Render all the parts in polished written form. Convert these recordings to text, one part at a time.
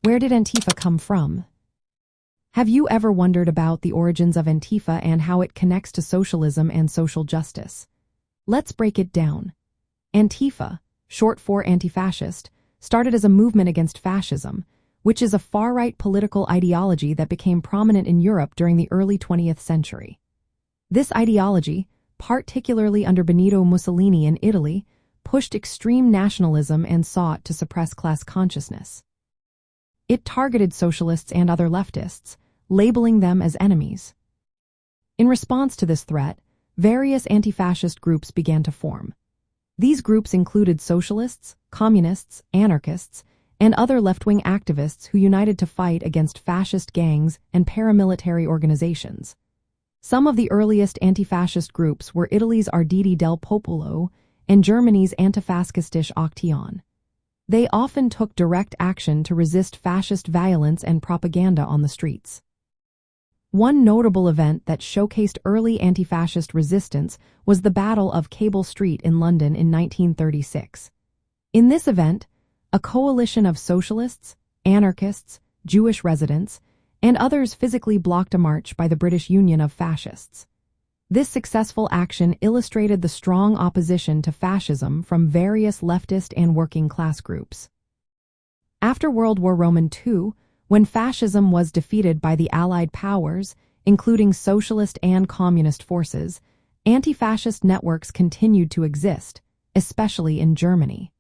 Where did Antifa come from? Have you ever wondered about the origins of Antifa and how it connects to socialism and social justice? Let's break it down. Antifa, short for anti-fascist, started as a movement against fascism, which is a far-right political ideology that became prominent in Europe during the early 20th century. This ideology, particularly under Benito Mussolini in Italy, pushed extreme nationalism and sought to suppress class consciousness. It targeted socialists and other leftists, labeling them as enemies. In response to this threat, various anti-fascist groups began to form. These groups included socialists, communists, anarchists, and other left-wing activists who united to fight against fascist gangs and paramilitary organizations. Some of the earliest anti-fascist groups were Italy's Arditi del Popolo and Germany's anti-fascistische Aktion. They often took direct action to resist fascist violence and propaganda on the streets. One notable event that showcased early anti-fascist resistance was the Battle of Cable Street in London in 1936. In this event, a coalition of socialists, anarchists, Jewish residents, and others physically blocked a march by the British Union of Fascists. This successful action illustrated the strong opposition to fascism from various leftist and working-class groups. After World War II, when fascism was defeated by the Allied powers, including socialist and communist forces, anti-fascist networks continued to exist, especially in Germany.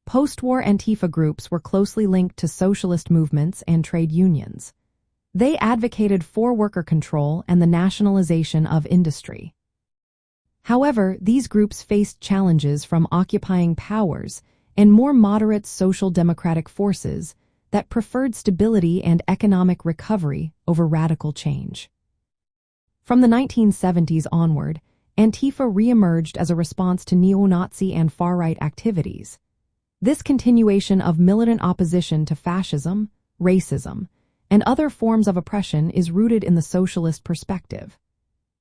Post-war Antifa groups were closely linked to socialist movements and trade unions. They advocated for worker control and the nationalization of industry. However, these groups faced challenges from occupying powers and more moderate social democratic forces that preferred stability and economic recovery over radical change. From the 1970s onward, Antifa re-emerged as a response to neo-Nazi and far-right activities. This continuation of militant opposition to fascism, racism, and other forms of oppression is rooted in the socialist perspective.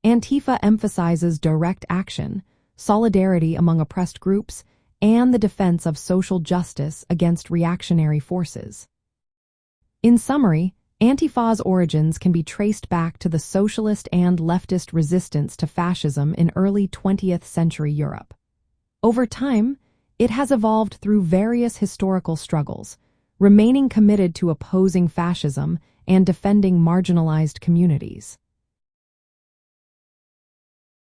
Antifa emphasizes direct action, solidarity among oppressed groups, and the defense of social justice against reactionary forces. In summary, Antifa's origins can be traced back to the socialist and leftist resistance to fascism in early 20th century Europe. Over time, it has evolved through various historical struggles, remaining committed to opposing fascism and defending marginalized communities.